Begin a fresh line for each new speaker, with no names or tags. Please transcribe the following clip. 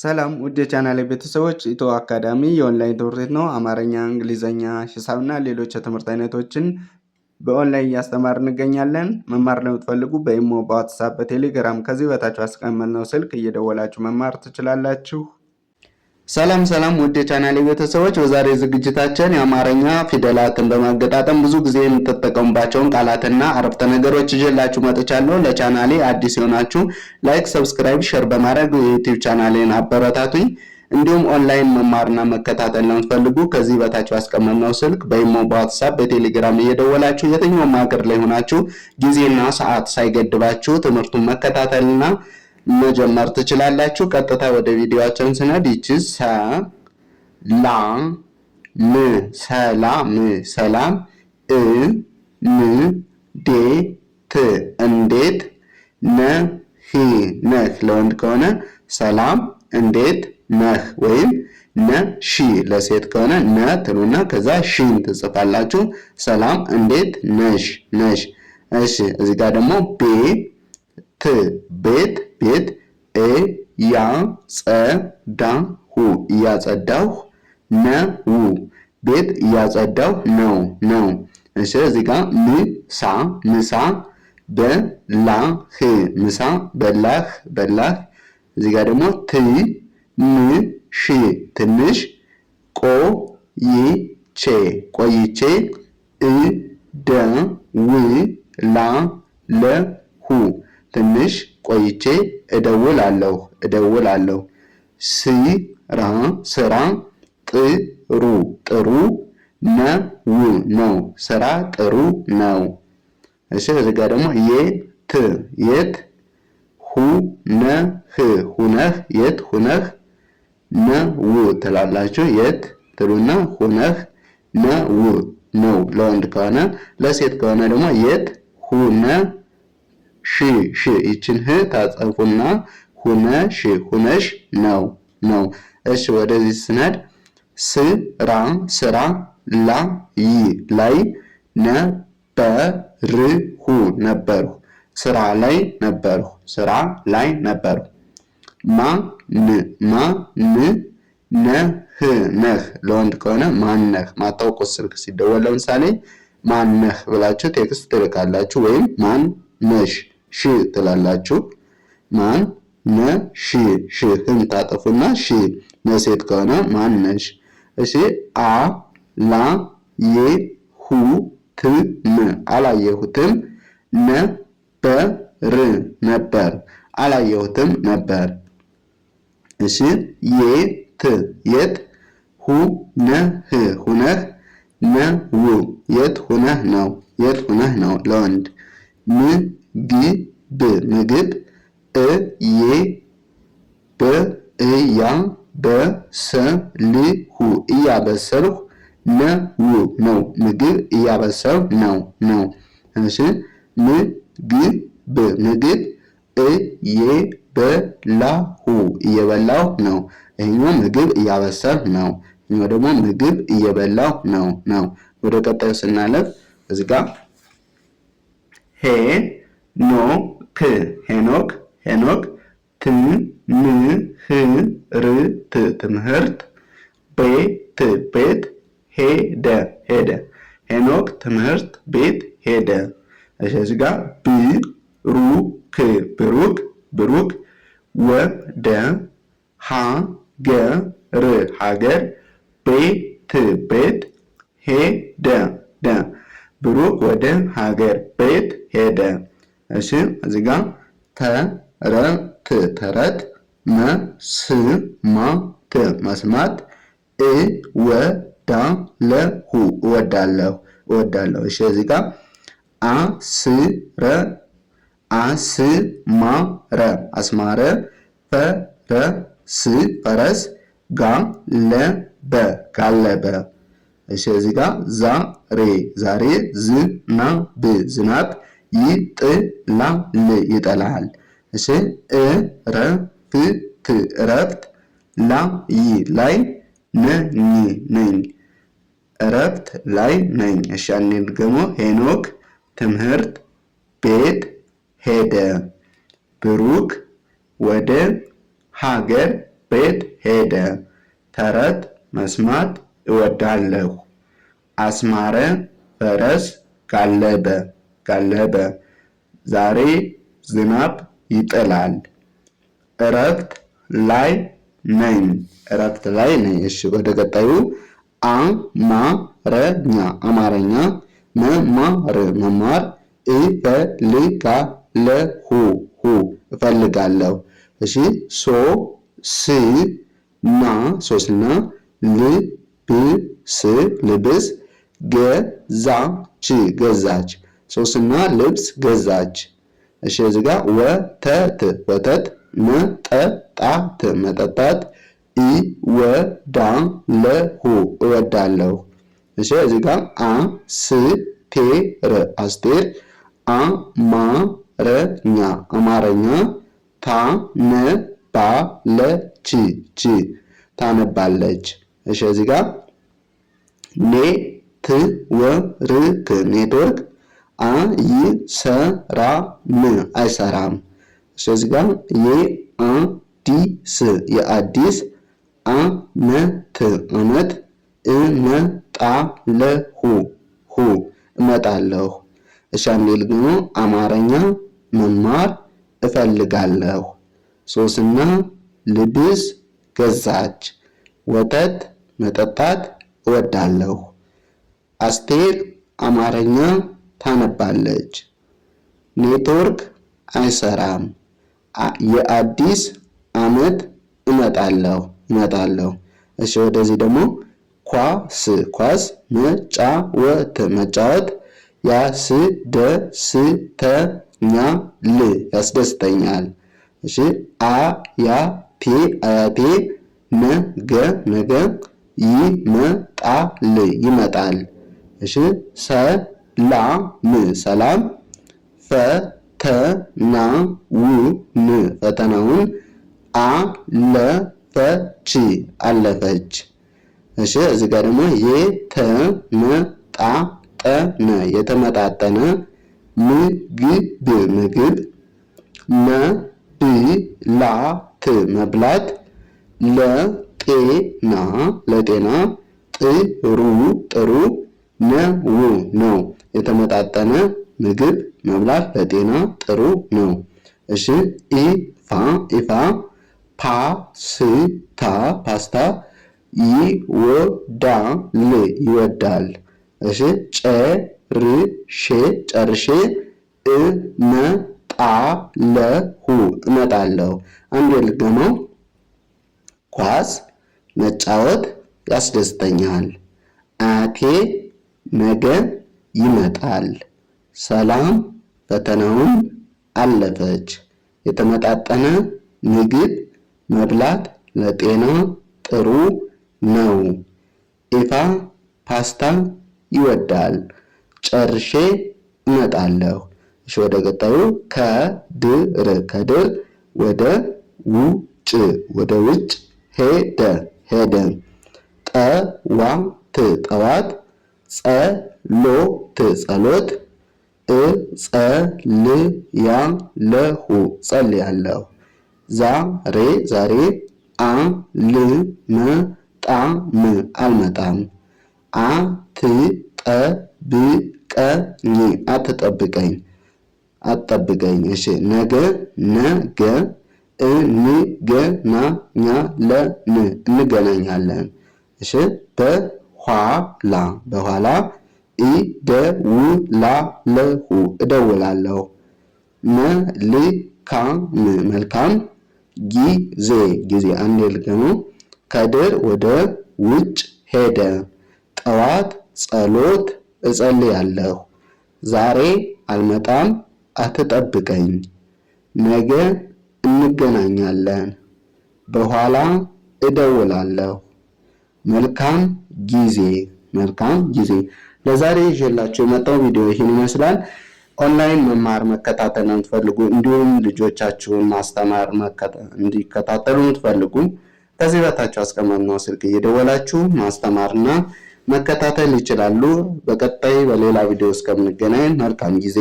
ሰላም ውድ የቻናሌ ቤተሰቦች ኢትዮ አካዳሚ የኦንላይን ትምህርት ቤት ነው። አማርኛ፣ እንግሊዘኛ፣ ሂሳብና ሌሎች የትምህርት አይነቶችን በኦንላይን እያስተማርን እንገኛለን። መማር ለምትፈልጉ በኢሞ፣ በዋትስአፕ፣ በቴሌግራም ከዚህ በታች አስቀመጥነው ስልክ እየደወላችሁ መማር ትችላላችሁ። ሰላም ውድ የቻናሌ ቤተሰቦች፣ በዛሬ ዝግጅታችን የአማርኛ ፊደላትን በማገጣጠም ብዙ ጊዜ የምትጠቀሙባቸውን ቃላትና አረፍተ ነገሮች ይዤላችሁ መጥቻለሁ። ለቻናሌ አዲስ የሆናችሁ ላይክ፣ ሰብስክራይብ፣ ሼር በማድረግ የዩቲዩብ ቻናሌን አበረታቱኝ። እንዲሁም ኦንላይን መማርና መከታተል ለምትፈልጉ ከዚህ በታች ያስቀመጥነው ስልክ በኢሞ፣ በዋትስአፕ፣ በቴሌግራም እየደወላችሁ የትኛውም ሀገር ላይ ሆናችሁ ጊዜና ሰዓት ሳይገድባችሁ ትምህርቱን መከታተልና መጀመር ትችላላችሁ። ቀጥታ ወደ ቪዲዮአችን ስንሄድ ይቺ ሰላም ሰላም እንዴት እንዴት ነህ ለወንድ ከሆነ ሰላም እንዴት ነህ ወይም ነሺ ለሴት ከሆነ ነ ትሉና ከዛ ሺን ትጽፋላችሁ። ሰላም እንዴት ነሽ። እሺ እዚህ ጋር ደግሞ ቤት እያጸዳሁ ነው። ቤት እያጸዳሁ ነው። እሺ እዚህ ጋር ምሳ በላህ። እዚህ ጋር ደግሞ ትንሽ ቆይቼ እደውላለሁ። ትንሽ ቆይቼ እደውላለሁ። ስራ ጥሩ ነው። ስራ ጥሩ ነው። እሺ እዚህ ጋር ደግሞ የት ሁነህ ነው ትላላችሁ። የት ትሉና ሁነህ ነው ለወንድ ከሆነ። ለሴት ከሆነ ደግሞ የት ሺ ይችን ህ ታጸፉና ሁነሽ ነው። እሺ ወደዚህ ስነድ ስራ ላይ ነበርሁ። ስራ ላይ ነበርሁ። ነህ ለወንድ ከሆነ ማነህ። ማታውቁት ስልክ ሲደወል ለምሳሌ ማነህ ብላችሁ ቴክስት ትልካላችሁ ወይም ማን ነሽ ሺ ትላላችሁ። ማን ነሽ ሽህን ታጠፉና ሺ ለሴት ከሆነ ማን ነሽ። እሺ አላየሁትም ነበር። አላየሁትም ነበር። እሺ የት ሁነህ ነው። የት ሁነህ ነው ለወንድ። ምግብ እያበሰልሁ ነው። ምግብ እያበሰልሁ ነው። እሺ ምግብ እየበላሁ ነው። ይሄኛው ምግብ እያበሰልሁ ነው። ይሄኛው ደግሞ ምግብ እየበላሁ ነው። ወደ ቀጣዩ ስናለፍ እዚህ ጋር ሄኖክ ትምህርት ቤት ሄደ። ሄኖክ ትምህርት ቤት ሄደ። እዚህ ጋር ብሩክ ወደ ሀገር ቤት ሄደ። ብሩክ ወደ ሀገር ቤት ሄደ። እሺ እዚህ ጋር ተረት መስማት እወዳለሁ። እሺ እዚህ ጋር አስማረ ፈረስ ጋለበ። እሺ እዚህ ጋር ዛሬ ዝናብ ይጥላል። እሺ እረፍት ላይ ነኝ። እረፍት ላይ ነኝ። እሺ ደግሞ ሄኖክ ትምህርት ቤት ሄደ። ብሩክ ወደ ሀገር ቤት ሄደ። ተረት መስማት እወዳለሁ። አስማረ ፈረስ ጋለበ። ዛሬ ዝናብ ይጥላል። እረፍት ላይ ነኝ። እሺ ወደ ቀጣዩ አማርኛ መማር እፈልጋለሁ። እሺ ሶስና ልብስ ገዛች። ሶስና ልብስ ገዛች። እሺ እዚህ ጋር ወተት መጠጣት እወዳለሁ። እሺ እዚህ ጋር አስቴር አማርኛ ታነባለች። እሺ እዚህ ጋር ኔትወርክ አይሰራም። እሺ እዚህ ጋር የአዲስ ዓመት እመጣለሁ። እሺ አንዴ ደግሞ አማርኛ መማር እፈልጋለሁ። ሶስና ልብስ ገዛች። ወተት መጠጣት እወዳለሁ። አስቴር አማርኛ ታነባለች። ኔትወርክ አይሰራም። የአዲስ ዓመት እመጣለሁ። እሺ ወደዚህ ደግሞ ኳስ መጫወት ያስደስተኛል። እሺ አያቴ ነገ ይመጣል። እሺ ሰላም ፈተናውን አለፈች። እሺ እዚህ ጋር ደግሞ የተመጣጠነ ምግብ መብላት ለጤና ጥሩ ነው። የተመጣጠነ ምግብ መብላት ለጤና ጥሩ ነው። እሺ ፓስታ ይወዳል። እሺ ጨርሼ እመጣለሁ። አንዴ ልገመው። ኳስ መጫወት ያስደስተኛል። አያቴ ነገ ይመጣል። ሰላም ፈተናውን አለፈች። የተመጣጠነ ምግብ መብላት ለጤና ጥሩ ነው። ፓስታ ይወዳል። ጨርሼ እመጣለሁ። እሺ ወደ ቀጣዩ ከድር ወደ ውጭ ሄደ። ጠዋት ጸሎት ጸልያለሁ። ዛሬ አልመጣም። አትጠብቀኝ። እሺ ነገ እንገናኛለን። እሺ በኋላ እደውላለሁ። መልካም ጊዜ አንዴ ልገሙ። ከድር ወደ ውጭ ሄደ። ጠዋት ጸሎት እጸልያለሁ። ዛሬ አልመጣም። አትጠብቀኝ። ነገ እንገናኛለን። በኋላ እደውላለሁ። መልካም ጊዜ። ለዛሬ ይዤላችሁ የመጣው ቪዲዮ ይህን ይመስላል። ኦንላይን መማር መከታተል የምትፈልጉ እንዲሁም ልጆቻችሁን ማስተማር እንዲከታተሉ የምትፈልጉ ከዚህ በታች አስቀመጥነው ስልክ እየደወላችሁ ማስተማርና መከታተል ይችላሉ። በቀጣይ በሌላ ቪዲዮ እስከምንገናኝ መልካም ጊዜ